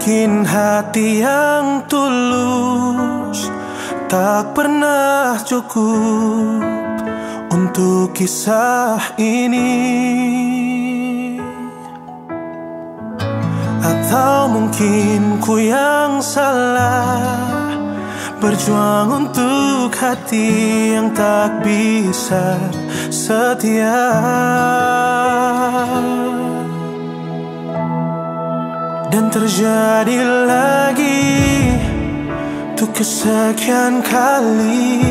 Mungkin hati yang tulus tak pernah cukup untuk kisah ini, atau mungkin ku yang salah, berjuang untuk hati yang tak bisa setia. Dan terjadi lagi untuk kesekian kali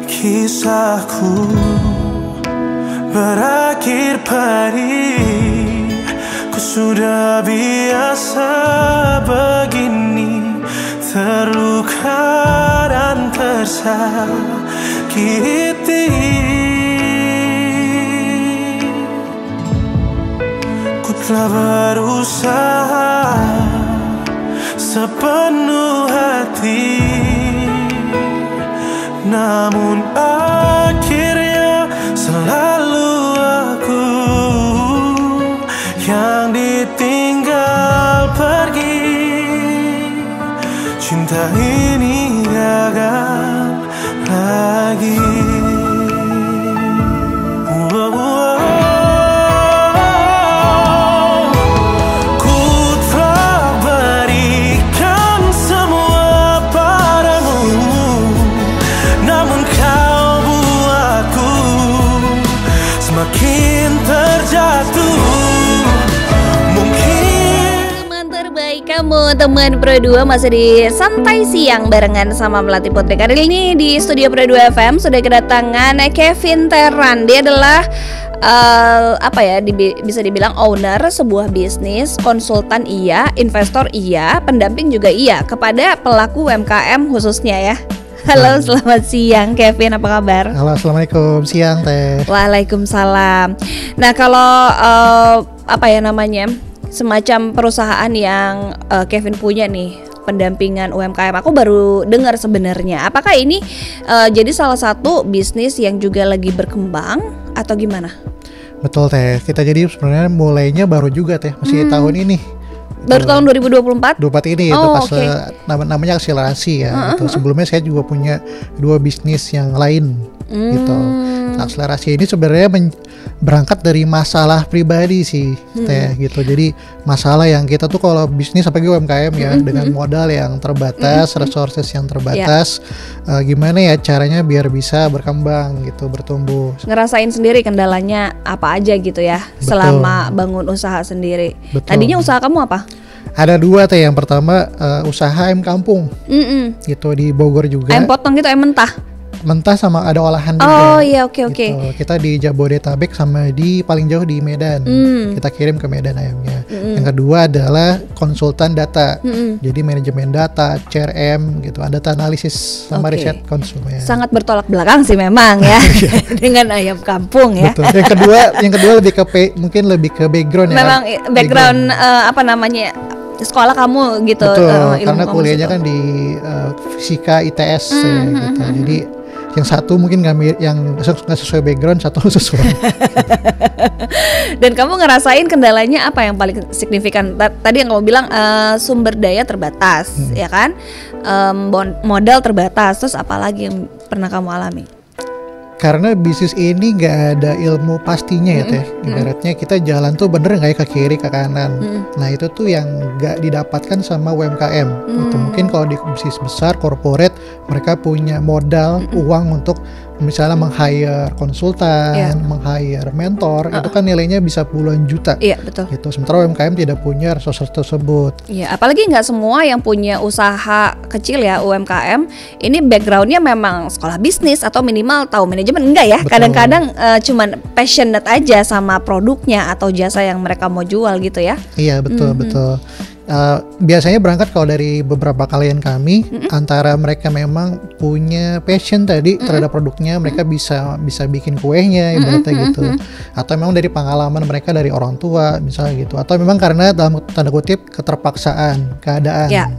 kisahku berakhir pedih. Ku sudah biasa begini, terluka dan tersakiti. Ku telah berusaha sepenuh hati, namun akhirnya selalu aku yang ditinggal pergi. Cinta ini gagal lagi. Kamu teman Pro 2 masih di Santai Siang barengan sama Melati Putri. Kali ini di studio Pro 2 FM sudah kedatangan Kevin Teran. Dia adalah bisa dibilang owner sebuah bisnis, konsultan iya, investor iya, pendamping juga iya kepada pelaku UMKM khususnya ya. Halo, selamat siang Kevin, apa kabar? Halo, assalamualaikum, siang Teh. Waalaikumsalam. Nah kalau semacam perusahaan yang Kevin punya nih, pendampingan UMKM, aku baru dengar sebenarnya. Apakah ini jadi salah satu bisnis yang juga lagi berkembang atau gimana? Betul Teh, kita jadi sebenarnya mulainya baru juga Teh, masih tahun ini. Baru tahun 2024? 24 ini itu pas namanya akselerasi ya. Gitu. Sebelumnya saya juga punya 2 bisnis yang lain gitu. Nah, akselerasi ini sebenarnya berangkat dari masalah pribadi sih Teh gitu. Jadi masalah yang kita tuh kalau bisnis apalagi UMKM ya dengan modal yang terbatas, resources yang terbatas, gimana ya caranya biar bisa berkembang gitu, bertumbuh. Ngerasain sendiri kendalanya apa aja gitu ya. Betul. Selama bangun usaha sendiri. Betul. Tadinya usaha kamu apa? Ada 2 Teh. Yang pertama usaha ayam kampung gitu di Bogor juga. Ayam potong gitu, ayam mentah? Mentah sama ada olahan juga. Oh iya, oke. Kita di Jabodetabek sama di paling jauh di Medan. Kita kirim ke Medan ayamnya. Yang kedua adalah konsultan data. Jadi manajemen data, CRM gitu, data analisis sama riset konsumen. Sangat bertolak belakang sih memang ya dengan ayam kampung ya. Betul. Yang kedua lebih ke mungkin lebih ke background ya. Memang background sekolah kamu gitu. Betul, karena kuliahnya kan di fisika ITS gitu. Jadi yang satu mungkin nggak sesuai background, satu sesuai. Dan kamu ngerasain kendalanya apa yang paling signifikan? Tadi yang kamu bilang sumber daya terbatas, ya kan? Modal terbatas. Terus apa lagi yang pernah kamu alami? Karena bisnis ini nggak ada ilmu pastinya ya Teh. Ibaratnya kita jalan tuh bener nggak ya ke kiri ke kanan. Nah itu tuh yang nggak didapatkan sama UMKM. Itu mungkin kalau di bisnis besar corporate mereka punya modal uang untuk misalnya meng-hire konsultan, meng-hire mentor, itu kan nilainya bisa puluhan juta. Iya betul. Gitu. Sementara UMKM tidak punya resources tersebut. Iya, apalagi nggak semua yang punya usaha kecil ya UMKM ini backgroundnya memang sekolah bisnis atau minimal tahu manajemen, enggak ya? Betul. Kadang-kadang cuman passionate aja sama produknya atau jasa yang mereka mau jual gitu ya? Iya betul betul. Biasanya berangkat kalau dari beberapa klien kami, antara mereka memang punya passion tadi terhadap produknya, mereka bisa bikin kuenya ibaratnya gitu, atau memang dari pengalaman mereka dari orang tua misalnya gitu, atau memang karena dalam tanda kutip keterpaksaan keadaan.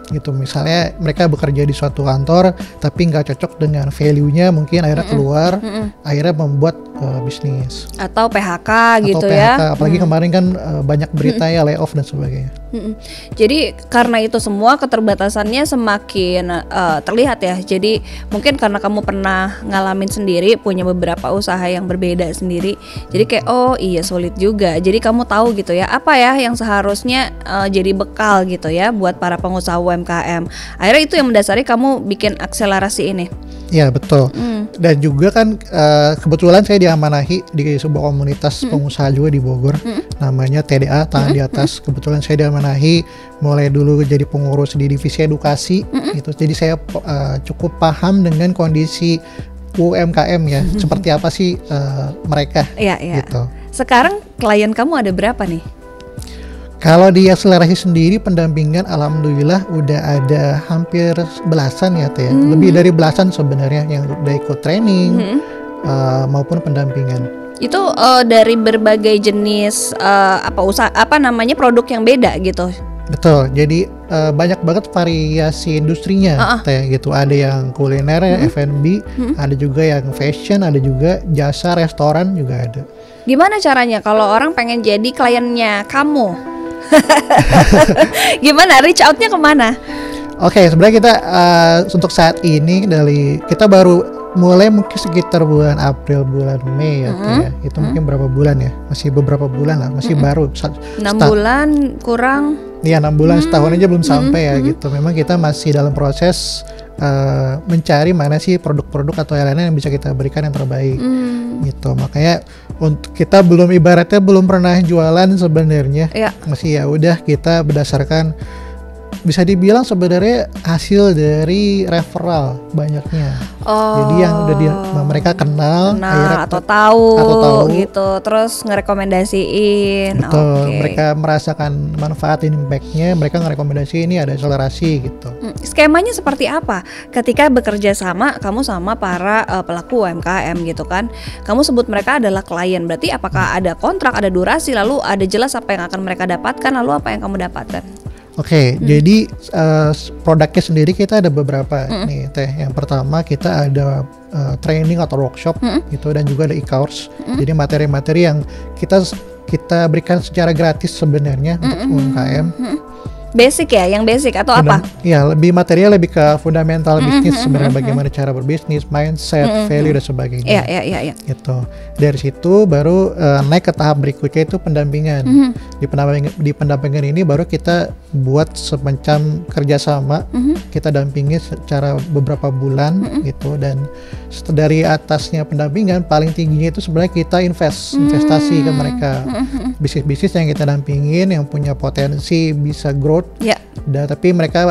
gitu. Misalnya mereka bekerja di suatu kantor tapi nggak cocok dengan value-nya, mungkin akhirnya keluar, akhirnya membuat bisnis Atau PHK atau gitu PHK. ya. Apalagi kemarin kan banyak berita ya layoff dan sebagainya. Jadi karena itu semua keterbatasannya semakin terlihat ya. Jadi mungkin karena kamu pernah ngalamin sendiri, punya beberapa usaha yang berbeda sendiri. Jadi kayak oh iya sulit juga. Jadi kamu tahu gitu ya, apa ya yang seharusnya jadi bekal gitu ya buat para pengusaha UMKM. Akhirnya itu yang mendasari kamu bikin akselerasi ini. Ya betul. Dan juga kan kebetulan saya diamanahi di sebuah komunitas pengusaha juga di Bogor, namanya TDA, Tangan di Atas. Kebetulan saya diamanahi mulai dulu jadi pengurus di divisi edukasi gitu. Jadi saya cukup paham dengan kondisi UMKM ya, seperti apa sih mereka gitu. Sekarang klien kamu ada berapa nih? Kalau di akselerasi sendiri pendampingan alhamdulillah udah ada hampir belasan ya Teh. Lebih dari belasan sebenarnya yang udah ikut training maupun pendampingan. Itu dari berbagai jenis produk yang beda gitu. Betul. Jadi banyak banget variasi industrinya Teh gitu. Ada yang kuliner, F&B, ada juga yang fashion, ada juga jasa restoran juga ada. Gimana caranya kalau orang pengen jadi kliennya kamu? Gimana reach outnya kemana? Oke, sebenarnya kita untuk saat ini kita baru mulai mungkin sekitar bulan April, bulan Mei ya, ya. Itu mungkin berapa bulan ya? Masih beberapa bulan lah, masih baru. 6 bulan kurang. Iya 6 bulan, setahun aja belum sampai ya gitu. Memang kita masih dalam proses mencari mana sih produk-produk atau lain-lain yang bisa kita berikan yang terbaik gitu. Makanya untuk kita ibaratnya belum pernah jualan sebenarnya. Masih ya udah kita berdasarkan bisa dibilang sebenarnya hasil dari referral banyaknya. Jadi yang udah mereka kenal atau tahu gitu, terus ngerekomendasiin. Betul, mereka merasakan manfaat impact-nya, mereka ngerekomendasi ini ada akselerasi gitu. Skemanya seperti apa? Ketika bekerja sama kamu sama para pelaku UMKM gitu kan, kamu sebut mereka adalah klien, berarti apakah ada kontrak, ada durasi, lalu ada jelas apa yang akan mereka dapatkan, lalu apa yang kamu dapatkan? Oke, jadi produknya sendiri kita ada beberapa nih Teh. Yang pertama kita ada training atau workshop gitu, dan juga ada e-course. Jadi materi-materi yang kita berikan secara gratis sebenarnya untuk UMKM. Basic ya, yang basic atau apa? Ya, lebih ke fundamental bisnis sebenarnya, bagaimana cara berbisnis, mindset, value dan sebagainya. Iya. Gitu. Dari situ baru naik ke tahap berikutnya itu pendampingan. Di pendampingan ini baru kita buat semacam kerjasama, kita dampingi secara beberapa bulan gitu, dan dari atasnya pendampingan paling tingginya itu sebenarnya kita investasi ke mereka. Bisnis-bisnis yang kita dampingin yang punya potensi bisa growth. Tapi mereka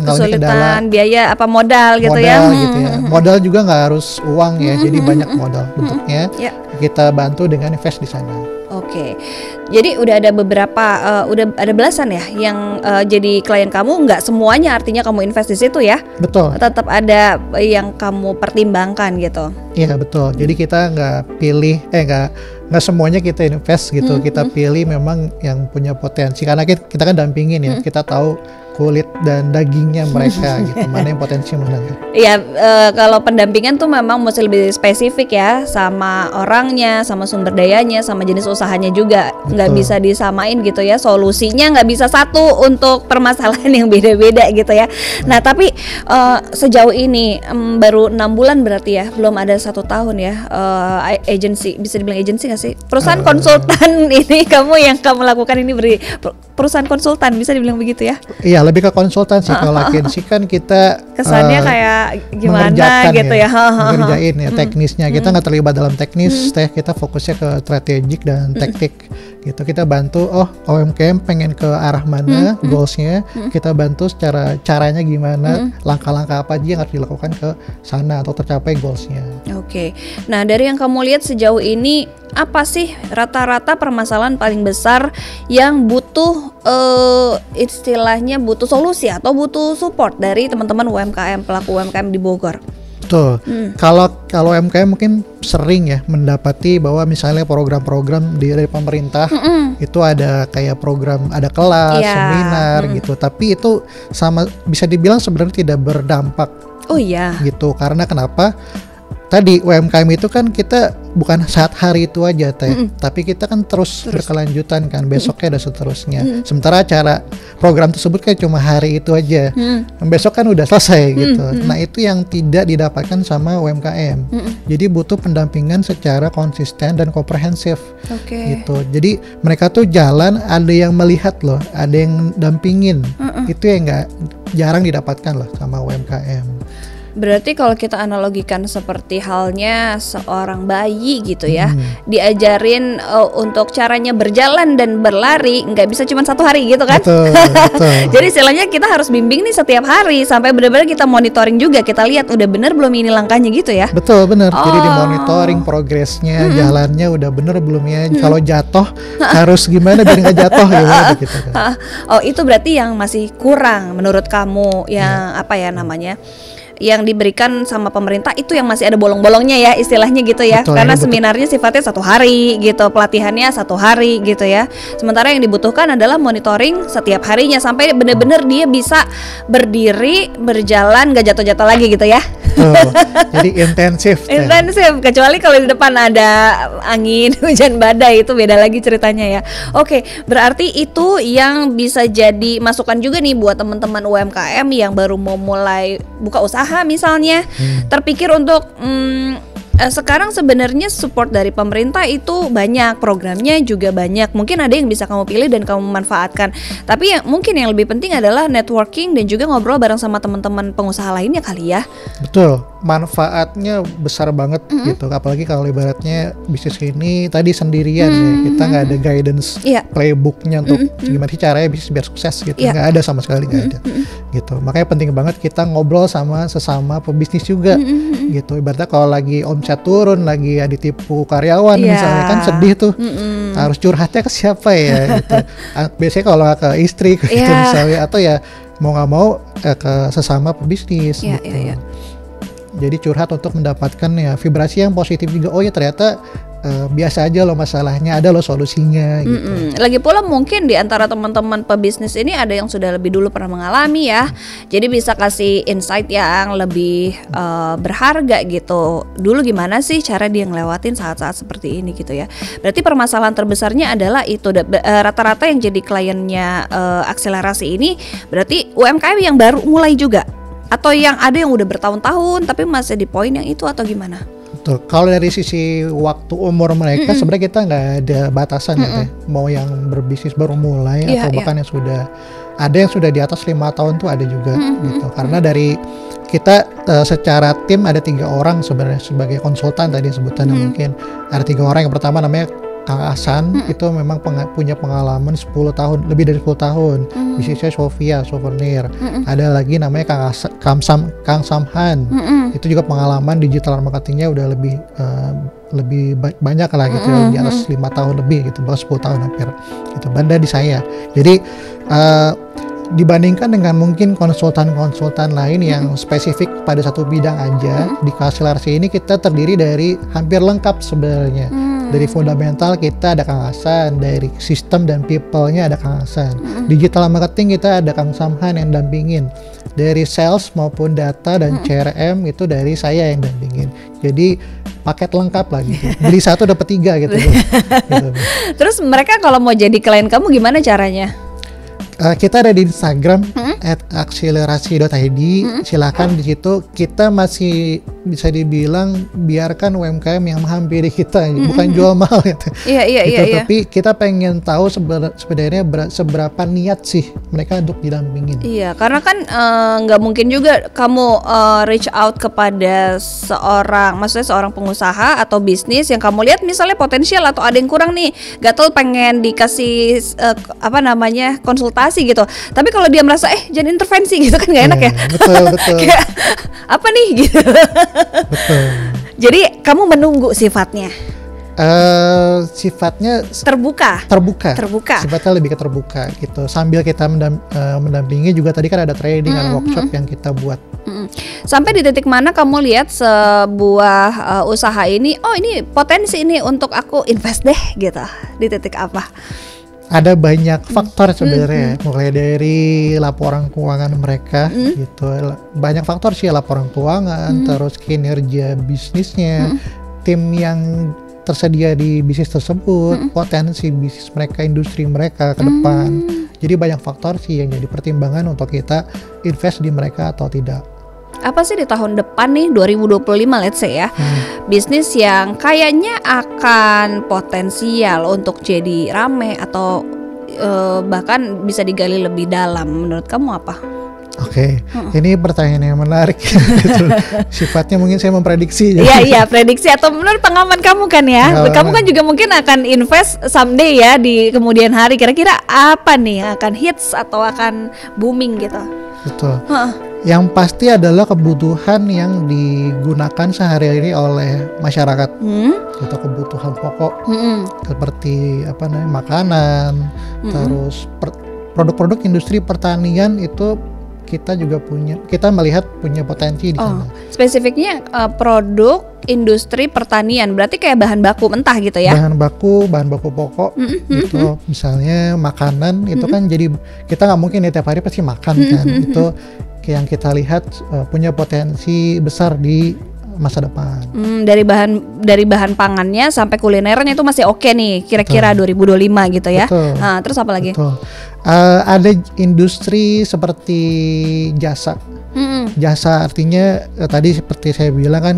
mengalami kendala biaya modal gitu ya. Modal juga nggak harus uang ya, jadi banyak modal bentuknya. Kita bantu dengan invest di sana. Oke, jadi udah ada beberapa, udah ada belasan ya yang jadi klien kamu. Nggak semuanya artinya kamu invest di situ ya? Betul. Tetap ada yang kamu pertimbangkan gitu. Iya betul. Jadi kita nggak pilih, nggak semuanya kita invest gitu. Kita pilih memang yang punya potensi, karena kita kan dampingin ya. Kita tahu kulit dan dagingnya mereka gitu, mana yang potensi mana enggak. Iya, kalau pendampingan tuh memang mesti lebih spesifik ya, sama orangnya, sama sumber dayanya, sama jenis usahanya juga. Nggak bisa disamain gitu ya, solusinya nggak bisa satu untuk permasalahan yang beda-beda gitu ya. Nah tapi sejauh ini baru 6 bulan berarti ya, belum ada 1 tahun ya. Agency, bisa dibilang agency nggak sih? Perusahaan konsultan ini kamu lakukan ini perusahaan konsultan, bisa dibilang begitu ya? Iya, lebih ke konsultan sih. Kalau agensi kan kita kesannya kayak gimana gitu ya, mengerjain ya teknisnya. Kita nggak terlibat dalam teknis, kita fokusnya ke strategik dan taktik gitu. Kita bantu UMKM pengen ke arah mana, goalsnya kita bantu secara caranya gimana, langkah-langkah apa aja yang harus dilakukan ke sana atau tercapai goalsnya. Oke. Nah dari yang kamu lihat sejauh ini, apa sih rata-rata permasalahan paling besar yang butuh istilahnya butuh solusi atau butuh support dari teman-teman UMKM, pelaku UMKM di Bogor? Betul. Kalau UMKM mungkin sering ya mendapati bahwa misalnya program-program dari pemerintah itu ada kayak program, ada kelas, Iya. seminar gitu. Tapi itu sama bisa dibilang sebenarnya tidak berdampak Oh iya. gitu. Karena kenapa? Tadi UMKM itu kan kita bukan saat hari itu aja Teh, tapi kita kan terus berkelanjutan kan, besoknya dan seterusnya. Sementara acara program tersebut kan cuma hari itu aja, besok kan udah selesai gitu. Nah itu yang tidak didapatkan sama UMKM. Jadi butuh pendampingan secara konsisten dan komprehensif Oke. gitu. Jadi mereka tuh jalan, ada yang melihat loh, ada yang dampingin. Itu yang nggak jarang didapatkan loh sama UMKM. Berarti kalau kita analogikan seperti halnya seorang bayi gitu ya, diajarin untuk caranya berjalan dan berlari, nggak bisa cuma satu hari gitu kan? Betul, betul. Jadi istilahnya kita harus bimbing nih setiap hari sampai benar-benar kita monitoring juga, kita lihat udah bener belum ini langkahnya gitu ya? Betul, benar. Jadi Oh. dimonitoring progresnya, jalannya udah bener belum ya. Kalau jatuh harus gimana biar nggak jatuh gimana gitu kan. Oh itu berarti yang masih kurang menurut kamu, yang apa ya namanya, yang diberikan sama pemerintah itu yang masih ada bolong-bolongnya ya istilahnya gitu ya. Betul, Karena ini betul. seminarnya sifatnya 1 hari gitu, pelatihannya 1 hari gitu ya. Sementara yang dibutuhkan adalah monitoring setiap harinya sampai benar-benar dia bisa berdiri, berjalan, gak jatuh-jatuh lagi gitu ya. Betul. Jadi intensif. Teh. Intensif, kecuali kalau di depan ada angin, hujan badai, itu beda lagi ceritanya ya. Oke, berarti itu yang bisa jadi masukan juga nih buat teman-teman UMKM yang baru mau mulai buka usaha misalnya, terpikir untuk sekarang sebenarnya support dari pemerintah itu banyak, programnya juga banyak. Mungkin ada yang bisa kamu pilih dan kamu manfaatkan. Tapi yang mungkin yang lebih penting adalah networking dan juga ngobrol bareng sama teman-teman pengusaha lainnya kali ya. Betul, manfaatnya besar banget gitu. Apalagi kalau ibaratnya bisnis ini tadi sendirian ya, kita nggak ada guidance Iya. playbooknya untuk gimana sih caranya bisnis biar sukses gitu. Iya. Nggak ada sama sekali, nggak ada. Gitu. Makanya penting banget kita ngobrol sama sesama pebisnis juga gitu. Ibaratnya kalau lagi omset turun, lagi ditipu karyawan Iya. misalnya kan sedih tuh. Harus curhatnya ke siapa ya gitu. Biasanya kalau nggak ke istri gitu Iya. misalnya, atau ya mau nggak mau ke sesama pebisnis Iya, gitu. iya, iya. Jadi curhat untuk mendapatkan ya vibrasi yang positif juga. Oh ya ternyata biasa aja loh masalahnya, ada loh solusinya gitu. Lagi pula mungkin di antara teman-teman pebisnis ini ada yang sudah lebih dulu pernah mengalami ya. Jadi bisa kasih insight yang lebih berharga gitu. Dulu gimana sih cara dia ngelewatin saat-saat seperti ini gitu ya. Berarti permasalahan terbesarnya adalah itu rata-rata yang jadi kliennya akselerasi ini berarti UMKM yang baru mulai juga, atau yang ada yang udah bertahun-tahun tapi masih di poin yang itu, atau gimana? Betul. Kalau dari sisi waktu umur mereka sebenarnya kita nggak ada batasan ya Teh. Mau yang berbisnis baru mulai Iya, atau iya. bahkan yang sudah di atas 5 tahun tuh ada juga gitu. Karena dari kita secara tim ada 3 orang sebenarnya sebagai konsultan tadi sebutannya. Mungkin ada 3 orang. Yang pertama namanya Kang Hasan, itu memang punya pengalaman 10 tahun, lebih dari 10 tahun. Bisnisnya Sofia Souvenir. Ada lagi namanya Kang Samhan. Itu juga pengalaman digital marketingnya udah lebih banyak lah gitu ya, di atas 5 tahun lebih gitu, bahkan 10 tahun hampir gitu. Banda di saya. Jadi dibandingkan dengan mungkin konsultan-konsultan lain yang spesifik pada satu bidang aja, di akselerasi ini kita terdiri dari hampir lengkap sebenarnya. Dari fundamental kita ada Kang Hasan, dari sistem dan people-nya ada Kang Hasan. Digital marketing kita ada Kang Samhan yang dampingin. Dari sales maupun data dan CRM itu dari saya yang dampingin. Jadi paket lengkap lah gitu. Beli 1 dapat 3 gitu. Gitu. Terus mereka kalau mau jadi klien kamu gimana caranya? Kita ada di Instagram @akselerasi.id. Silakan di situ. Kita masih bisa dibilang biarkan UMKM yang menghampiri kita, bukan jual mahal ya. Iya. Tapi kita pengen tahu sebenarnya seberapa niat sih mereka untuk didampingin. Iya, karena kan nggak mungkin juga kamu reach out kepada maksudnya seorang pengusaha atau bisnis yang kamu lihat misalnya potensial atau ada yang kurang nih, gatel pengen dikasih konsultasi gitu. Tapi kalau dia merasa jangan intervensi gitu kan nggak enak ya. Betul. Kayak apa nih gitu. Betul. Jadi kamu menunggu sifatnya. Sifatnya Terbuka. Terbuka. Sifatnya lebih ke terbuka gitu. Sambil kita mendampingi juga, tadi kan ada trading, ada workshop yang kita buat. Sampai di titik mana kamu lihat sebuah usaha ini, oh ini potensi ini untuk aku invest deh gitu. Di titik apa? Ada banyak faktor sebenarnya, mulai dari laporan keuangan mereka gitu. Banyak faktor sih, laporan keuangan, terus kinerja bisnisnya, tim yang tersedia di bisnis tersebut, potensi bisnis mereka, industri mereka ke depan. Jadi banyak faktor sih yang jadi pertimbangan untuk kita invest di mereka atau tidak. Apa sih di tahun depan nih 2025 let's say ya, bisnis yang kayaknya akan potensial untuk jadi rame atau bahkan bisa digali lebih dalam, menurut kamu apa? Oke, ini pertanyaan yang menarik. Gitu. Sifatnya mungkin saya memprediksi. Iya, prediksi atau menurut pengalaman kamu kan ya. Kamu kan juga mungkin akan invest someday ya di kemudian hari. Kira-kira apa nih yang akan hits atau akan booming gitu? Betul. Yang pasti adalah kebutuhan yang digunakan sehari-hari oleh masyarakat. Itu kebutuhan pokok seperti makanan, terus produk-produk industri pertanian itu kita melihat punya potensi di sana. Spesifiknya produk industri pertanian, berarti kayak bahan baku mentah gitu ya? Bahan baku pokok gitu. Misalnya makanan itu kan, jadi kita nggak mungkin tiap hari pasti makan kan. Itu yang kita lihat punya potensi besar di masa depan. Dari bahan pangannya sampai kulinernya itu masih oke nih, kira-kira 2025 gitu ya. Nah, terus apa lagi? Ada industri seperti jasa. Jasa artinya tadi seperti saya bilang kan,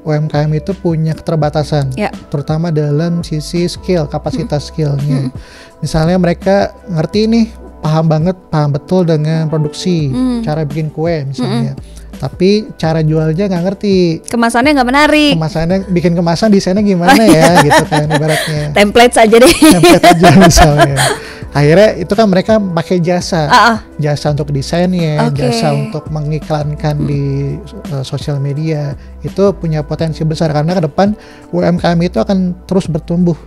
UMKM itu punya keterbatasan, terutama dalam sisi skill, kapasitas skillnya. Misalnya mereka ngerti nih, paham betul dengan produksi, cara bikin kue misalnya. Tapi cara jualnya nggak ngerti, kemasannya nggak menarik, bikin kemasan desainnya gimana ya gitu kan ibaratnya. Template saja deh. Template aja misalnya. Akhirnya itu kan mereka pakai jasa untuk desainnya, jasa untuk mengiklankan di sosial media. Itu punya potensi besar karena ke depan UMKM itu akan terus bertumbuh.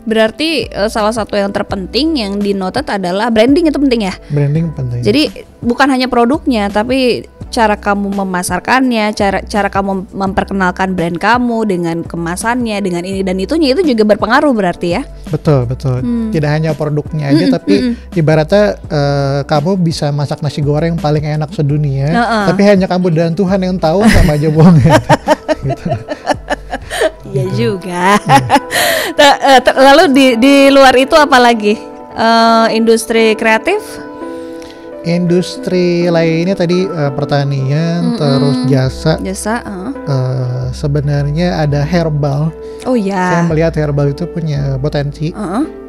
Berarti salah satu yang terpenting yang dinotet adalah branding, itu penting ya? Branding penting. Jadi bukan hanya produknya, tapi cara kamu memasarkannya, cara kamu memperkenalkan brand kamu dengan kemasannya, dengan ini dan itunya, itu juga berpengaruh berarti ya? Betul. Tidak hanya produknya aja, tapi ibaratnya kamu bisa masak nasi goreng paling enak sedunia, tapi hanya kamu dan Tuhan yang tahu, sama aja bohongnya. Gitu. Iya juga. Lalu di luar itu apa lagi? Industri kreatif? Industri lainnya tadi pertanian, terus jasa. Sebenarnya ada herbal. Oh ya. Saya melihat herbal itu punya potensi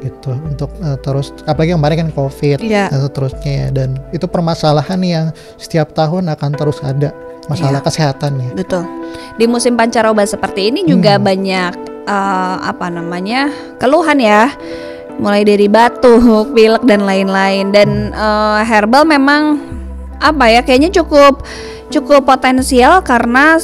gitu untuk terus, apalagi kemarin kan COVID dan seterusnya, dan itu permasalahan yang setiap tahun akan terus ada. Masalah kesehatannya. Betul. Di musim pancaroba seperti ini juga banyak keluhan ya, mulai dari batuk, pilek dan lain-lain. Dan herbal memang kayaknya cukup potensial karena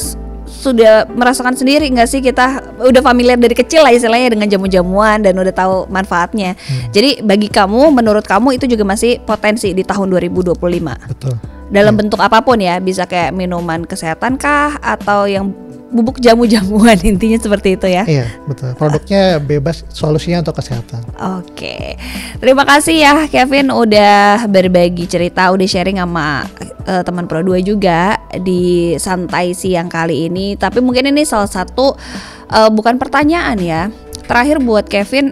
sudah merasakan sendiri nggak sih, kita udah familiar dari kecil lah istilahnya dengan jamu-jamuan dan udah tahu manfaatnya. Jadi bagi kamu, menurut kamu itu juga masih potensi di tahun 2025. Betul. Dalam bentuk apapun ya, bisa kayak minuman kesehatan kah atau yang bubuk jamu-jamuan, intinya seperti itu ya. Iya, betul. Produknya bebas, solusinya untuk kesehatan. Oke. Terima kasih ya Kevin udah berbagi cerita, udah sharing sama teman Pro 2 juga di santai siang kali ini. Tapi mungkin ini salah satu bukan pertanyaan ya. Terakhir buat Kevin,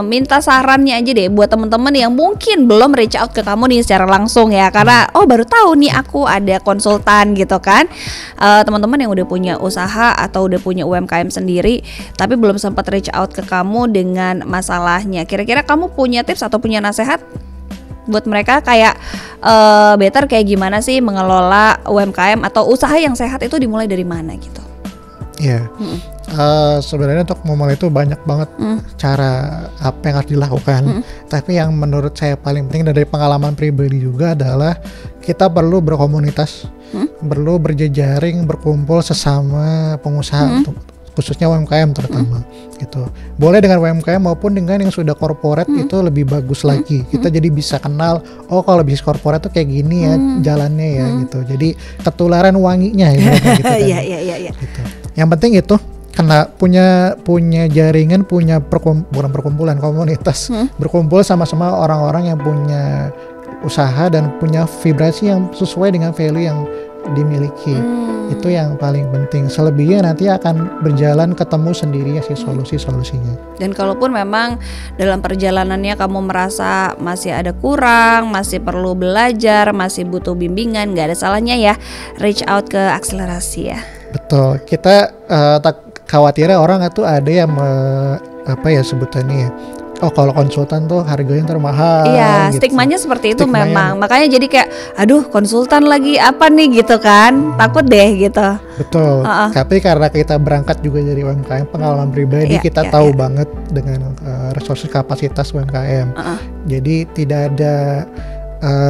minta sarannya aja deh buat teman-teman yang mungkin belum reach out ke kamu nih secara langsung ya, karena baru tahu nih aku ada konsultan gitu kan. Teman-teman yang udah punya usaha atau udah punya UMKM sendiri tapi belum sempat reach out ke kamu dengan masalahnya, kira-kira kamu punya tips atau punya nasihat buat mereka kayak better kayak gimana sih mengelola UMKM atau usaha yang sehat itu dimulai dari mana gitu? Iya. Sebenarnya untuk memulai itu banyak banget cara apa yang harus dilakukan. Tapi yang menurut saya paling penting dari pengalaman pribadi juga adalah kita perlu berkomunitas, perlu berjejaring, berkumpul sesama pengusaha khususnya UMKM terutama gitu. Boleh dengan UMKM maupun dengan yang sudah corporate itu lebih bagus lagi. Kita jadi bisa kenal, oh kalau bisnis corporate tuh kayak gini ya jalannya ya gitu. Jadi ketularan wanginya ya gitu kan. Iya. Gitu. Yang penting itu karena punya jaringan, punya bukan perkumpulan, komunitas, berkumpul sama-sama orang-orang yang punya usaha dan punya vibrasi yang sesuai dengan value yang dimiliki. Itu yang paling penting. Selebihnya nanti akan berjalan ketemu sendirinya sih solusinya. Dan kalaupun memang dalam perjalanannya kamu merasa masih ada kurang, masih perlu belajar, masih butuh bimbingan, nggak ada salahnya ya reach out ke Akselerasi ya. Betul. Kita tak khawatirnya orang itu ada yang sebutannya ya, oh kalau konsultan tuh harganya termahal. Iya, gitu. stigmanya seperti itu memang. Makanya jadi kayak, aduh konsultan lagi apa nih gitu kan, takut deh gitu. Betul. Tapi karena kita berangkat juga dari UMKM, pengalaman pribadi kita tahu banget dengan resources kapasitas UMKM. Jadi tidak ada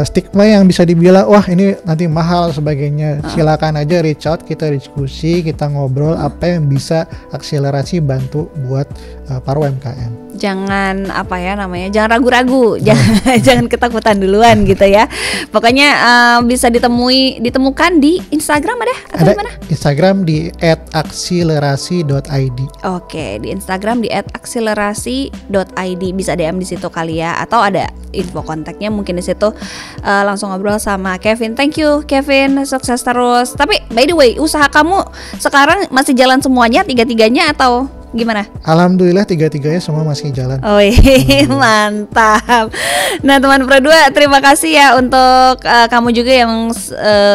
stigma yang bisa dibilang wah ini nanti mahal sebagainya. Silakan aja reach out, kita diskusi, kita ngobrol apa yang bisa Akselerasi bantu buat para UMKM. Jangan jangan ragu-ragu, jangan ketakutan duluan gitu ya. Pokoknya bisa ditemukan di Instagram atau di mana? Instagram di @akselerasi.id. Oke, di Instagram di @akselerasi.id, bisa DM di situ kali ya, atau ada info kontaknya mungkin di situ. Langsung ngobrol sama Kevin. Thank you Kevin, sukses terus. Tapi by the way, usaha kamu sekarang masih jalan semuanya, tiga-tiganya atau gimana? Alhamdulillah tiga-tiganya semua masih jalan. Oh mantap. Nah teman Pro 2, terima kasih ya untuk kamu juga yang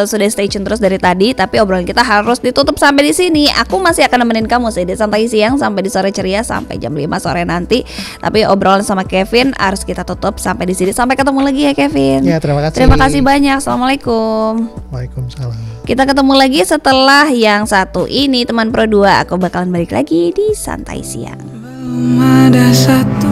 sudah stay tune terus dari tadi. Tapi obrolan kita harus ditutup sampai di sini. Aku masih akan nemenin kamu sih di Santai Siang sampai di Sore Ceria sampai jam 5 sore nanti. Tapi obrolan sama Kevin harus kita tutup sampai di sini. Sampai ketemu lagi ya Kevin. Ya, terima kasih. Terima kasih banyak. Assalamualaikum. Waalaikumsalam. Kita ketemu lagi setelah yang satu ini teman Pro 2. Aku bakalan balik lagi di Santai Siang. Belum ada satu